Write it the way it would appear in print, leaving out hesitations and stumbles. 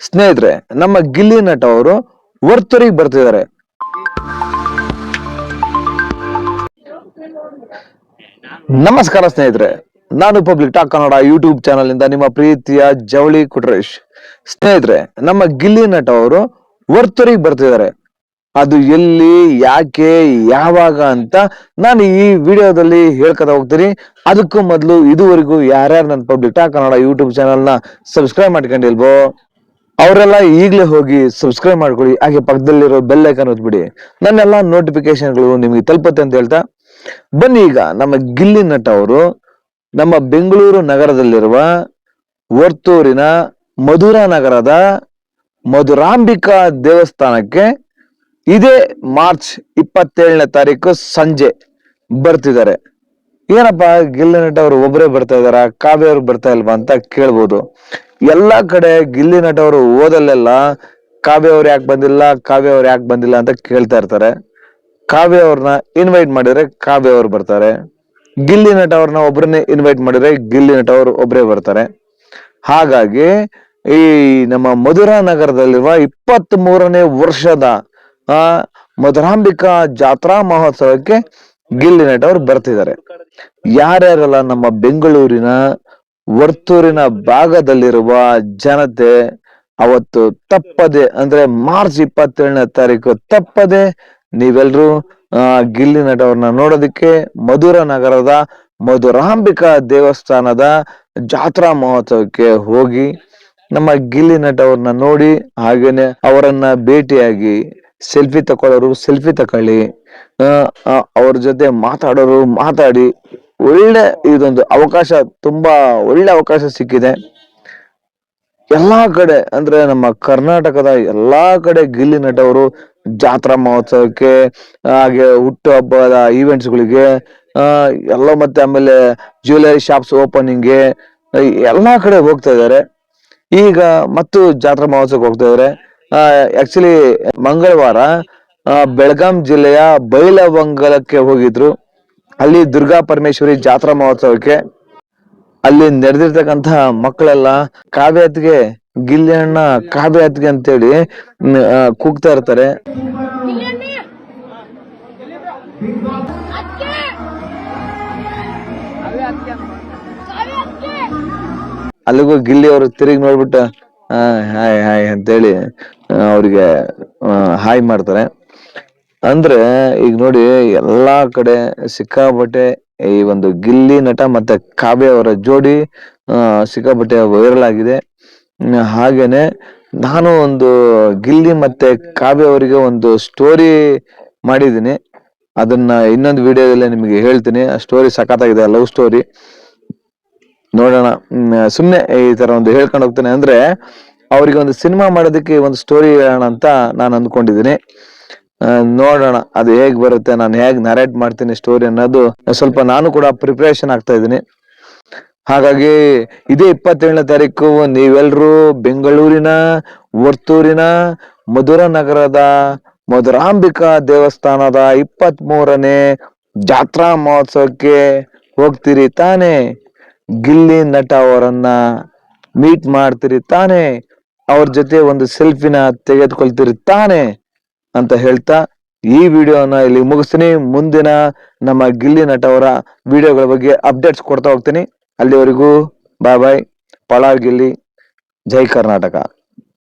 ಸ್ನೇಹಿತರೆ, ನಮ್ಮ ಗಿಲ್ಲಿ ನಟ ಅವರು ವರ್ತೂರಿಗೆ ಬರ್ತಿದ್ದಾರೆ. ನಮಸ್ಕಾರ ಸ್ನೇಹಿತರೆ, ನಾನು public talk Kannada YouTube channel ಇಂದ ನಿಮ್ಮ ಪ್ರೀತಿಯ ಜವಳಿ ಕುಟ್ರೇಶ್. ಸ್ನೇಹಿತರೆ, ನಮ್ಮ ಗಿಲ್ಲಿ ನಟ ಅವರು ವರ್ತೂರಿಗೆ ಬರ್ತಿದ್ದಾರೆ. ಅದು ಎಲ್ಲಿ, ಯಾಕೆ, ಯಾವಾಗ ಅಂತ ನಾನು ಈ ವಿಡಿಯೋದಲ್ಲಿ ಹೇಳ್ಕೊತಾ ಹೋಗ್ತೀನಿ. ಅದಕ್ಕೂ ಮೊದಲು ಇದುವರೆಗೂ ಯಾರ್ಯಾರು ನನ್ನ public talk Kannada YouTube channel ನ ಸಬ್ಸ್ಕ್ರೈಬ್ ಮಾಡ್ಕೊಂಡಿಲ್ವೋ ಅವರೆಲ್ಲ ಈಗಲೇ ಹೋಗಿ ಸಬ್ಸ್ಕ್ರೈಬ್ ಮಾಡ್ಕೊಳ್ಳಿ. ಹಾಗೆ ಪಕ್ಕದಲ್ಲಿರೋ ಬೆಲ್ ಐಕಾನ್ ಒತ್ಬಿಡಿ. ನನ್ನೆಲ್ಲ ನೋಟಿಫಿಕೇಶನ್ಗಳು ನಿಮಗೆ ತಲುಪುತ್ತೆ ಅಂತ ಹೇಳ್ತಾ ಬನ್ನಿ. ಈಗ ನಮ್ಮ ಗಿಲ್ಲಿ ನಟ ಅವರು ನಮ್ಮ ಬೆಂಗಳೂರು ನಗರದಲ್ಲಿರುವ ವರ್ತೂರಿನ ಮಧುರಾ ನಗರದ ಮಧುರಾಂಬಿಕಾ ದೇವಸ್ಥಾನಕ್ಕೆ ಇದೇ ಮಾರ್ಚ್ 27ನೇ ತಾರೀಕು ಸಂಜೆ ಬರ್ತಿದ್ದಾರೆ. ಏನಪ್ಪಾ ಗಿಲ್ಲಿ ನಟ ಅವರು ಒಬ್ಬರೇ ಬರ್ತಾ ಇದಾರ, ಕಾವ್ಯ ಅವ್ರು ಬರ್ತಾ ಇಲ್ವಾ ಅಂತ ಕೇಳ್ಬೋದು. ಎಲ್ಲಾ ಕಡೆ ಗಿಲ್ಲಿ ನಟ ಅವರು ಓದಲ್ಲೆಲ್ಲ ಕಾವ್ಯ ಅವ್ರು ಯಾಕೆ ಬಂದಿಲ್ಲ, ಕಾವ್ಯ ಅವ್ರು ಯಾಕೆ ಬಂದಿಲ್ಲ ಅಂತ ಕೇಳ್ತಾ ಇರ್ತಾರೆ. ಕಾವ್ಯ ಅವ್ರನ್ನ ಇನ್ವೈಟ್ ಮಾಡಿದ್ರೆ ಕಾವ್ಯ ಅವ್ರು ಬರ್ತಾರೆ. ಗಿಲ್ಲಿ ನಟ ಅವ್ರನ್ನ ಒಬ್ಬರನ್ನೇ ಇನ್ವೈಟ್ ಮಾಡಿದ್ರೆ ಗಿಲ್ಲಿ ನಟ ಅವರು ಒಬ್ಬರೇ ಬರ್ತಾರೆ. ಹಾಗಾಗಿ ಈ ನಮ್ಮ ಮಧುರಾ ನಗರದಲ್ಲಿರುವ 23ನೇ ವರ್ಷದ ಮಧುರಾಂಬಿಕಾ ಜಾತ್ರಾ ಮಹೋತ್ಸವಕ್ಕೆ ಗಿಲ್ಲಿ ನಟ ಅವರು ಬರ್ತಿದ್ದಾರೆ. ಯಾರ್ಯಾರೆಲ್ಲ ನಮ್ಮ ಬೆಂಗಳೂರಿನ ವರ್ತೂರಿನ ಭಾಗದಲ್ಲಿರುವ ಜನತೆ ಅವತ್ತು ತಪ್ಪದೆ, ಅಂದ್ರೆ ಮಾರ್ಚ್ 27ನೇ ತಾರೀಕು ತಪ್ಪದೆ ನೀವೆಲ್ರೂ ಗಿಲ್ಲಿ ನಟ ಅವ್ರನ್ನ ನೋಡೋದಕ್ಕೆ ಮಧುರಾ ನಗರದ ಮಧುರಾಂಬಿಕಾ ದೇವಸ್ಥಾನದ ಜಾತ್ರಾ ಮಹೋತ್ಸವಕ್ಕೆ ಹೋಗಿ ನಮ್ಮ ಗಿಲ್ಲಿ ನಟ ಅವ್ರನ್ನ ನೋಡಿ, ಹಾಗೇನೆ ಅವರನ್ನ ಭೇಟಿಯಾಗಿ ಸೆಲ್ಫಿ ತಕೊಳ್ಳೋರು ಸೆಲ್ಫಿ ತಕೊಳ್ಳಿ, ಅವ್ರ ಜೊತೆ ಮಾತಾಡೋರು ಮಾತಾಡಿ. ಒಳ್ಳೆ ಇದೊಂದು ಅವಕಾಶ, ತುಂಬಾ ಒಳ್ಳೆ ಅವಕಾಶ ಸಿಕ್ಕಿದೆ. ಎಲ್ಲಾ ಕಡೆ ಅಂದ್ರೆ ನಮ್ಮ ಕರ್ನಾಟಕದ ಎಲ್ಲಾ ಕಡೆ ಗಿಲ್ಲಿ ನಟ ಅವರು ಜಾತ್ರಾ ಮಹೋತ್ಸವಕ್ಕೆ, ಹಾಗೆ ಹುಟ್ಟು ಹಬ್ಬದ ಈವೆಂಟ್ಸ್ಗಳಿಗೆ ಎಲ್ಲ, ಮತ್ತೆ ಆಮೇಲೆ ಜ್ಯುವೆಲರಿ ಶಾಪ್ಸ್ ಓಪನಿಂಗ್ಗೆ ಎಲ್ಲಾ ಕಡೆ ಹೋಗ್ತಾ ಇದ್ದಾರೆ. ಈಗ ಮತ್ತು ಜಾತ್ರಾ ಮಹೋತ್ಸವಕ್ಕೆ ಹೋಗ್ತಾ ಇದಾರೆ. ಆಕ್ಚುಲಿ ಮಂಗಳವಾರ ಬೆಳಗಾಂ ಜಿಲ್ಲೆಯ ಬೈಲಹೊಂಗಲಕ್ಕೆ ಹೋಗಿದ್ರು. ಅಲ್ಲಿ ದುರ್ಗಾ ಪರಮೇಶ್ವರಿ ಜಾತ್ರಾ ಮಹೋತ್ಸವಕ್ಕೆ ಅಲ್ಲಿ ನೆರೆದಿರ್ತಕ್ಕಂತಹ ಮಕ್ಕಳೆಲ್ಲ ಕಾವ್ಯಾತ್ಗೆ, ಗಿಲ್ಲಿ ಅಣ್ಣ ಕಾವ್ಯಾತ್ಗೆ ಅಂತೇಳಿ ಕೂಗ್ತಾ ಇರ್ತಾರೆ. ಅಲ್ಲಿಗೂ ಗಿಲ್ಲಿ ಅವರು ತಿರುಗಿ ನೋಡ್ಬಿಟ್ಟು ಹಾಯ್ ಹಾಯ್ ಅಂತೇಳಿ ಅವ್ರಿಗೆ ಹಾಯ್ ಮಾಡ್ತಾರೆ. ಅಂದ್ರೆ ಈಗ ನೋಡಿ, ಎಲ್ಲಾ ಕಡೆ ಸಿಕ್ಕಾಬಟ್ಟೆ ಈ ಒಂದು ಗಿಲ್ಲಿ ನಟ ಮತ್ತೆ ಕಾವ್ಯ ಅವರ ಜೋಡಿ ಸಿಕ್ಕಾಬಟ್ಟೆ ವೈರಲ್ ಆಗಿದೆ. ಹಾಗೇನೆ ನಾನು ಒಂದು ಗಿಲ್ಲಿ ಮತ್ತೆ ಕಾವ್ಯ ಅವರಿಗೆ ಒಂದು ಸ್ಟೋರಿ ಮಾಡಿದ್ದೀನಿ. ಅದನ್ನ ಇನ್ನೊಂದು ವಿಡಿಯೋದಲ್ಲೇ ನಿಮಗೆ ಹೇಳ್ತೀನಿ. ಆ ಸ್ಟೋರಿ ಸಖತ್ತಾಗಿದೆ, ಲವ್ ಸ್ಟೋರಿ. ನೋಡೋಣ, ಸುಮ್ನೆ ಈ ತರ ಒಂದು ಹೇಳ್ಕೊಂಡು ಹೋಗ್ತೇನೆ. ಅಂದ್ರೆ ಅವ್ರಿಗೆ ಒಂದು ಸಿನಿಮಾ ಮಾಡೋದಕ್ಕೆ ಒಂದು ಸ್ಟೋರಿ ಹೇಳೋಣ ಅಂತ ನಾನು ಅಂದ್ಕೊಂಡಿದ್ದೀನಿ. ನೋಡೋಣ ಅದು ಹೇಗ್ ಬರುತ್ತೆ, ನಾನು ಹೇಗ್ ನರೇಟ್ ಮಾಡ್ತೀನಿ ಸ್ಟೋರಿ ಅನ್ನೋದು ಸ್ವಲ್ಪ ನಾನು ಕೂಡ ಪ್ರಿಪರೇಷನ್ ಆಗ್ತಾ ಇದ್ದೀನಿ. ಹಾಗಾಗಿ ಇದೇ 27ನೇ ತಾರೀಕು ನೀವೆಲ್ರೂ ಬೆಂಗಳೂರಿನ ವರ್ತೂರಿನ ಮಧುರಾ ನಗರದ ಮಧುರಾಂಬಿಕಾ ದೇವಸ್ಥಾನದ 23ನೇ ಜಾತ್ರಾ ಮಹೋತ್ಸವಕ್ಕೆ ಹೋಗ್ತೀರಿ ತಾನೇ? ಗಿಲ್ಲಿ ನಟ ಅವರನ್ನ ಮೀಟ್ ಮಾಡ್ತೀರಿ ತಾನೇ? ಅವ್ರ ಜೊತೆ ಒಂದು ಸೆಲ್ಫಿನ ತೆಗೆದುಕೊಳ್ತೀರಿ ತಾನೇ ಅಂತ ಹೇಳ್ತಾ ಈ ವಿಡಿಯೋನ ಇಲ್ಲಿ ಮುಗಿಸ್ತೀನಿ. ಮುಂದಿನ ನಮ್ಮ ಗಿಲ್ಲಿ ನಟ ಅವರ ವಿಡಿಯೋಗಳ ಬಗ್ಗೆ ಅಪ್ಡೇಟ್ಸ್ ಕೊಡ್ತಾ ಹೋಗ್ತೀನಿ. ಅಲ್ಲಿವರೆಗೂ ಬಾಯ್ ಬಾಯ್. ಪಳಾರ್ ಗಿಲ್ಲಿ, ಜೈ ಕರ್ನಾಟಕ.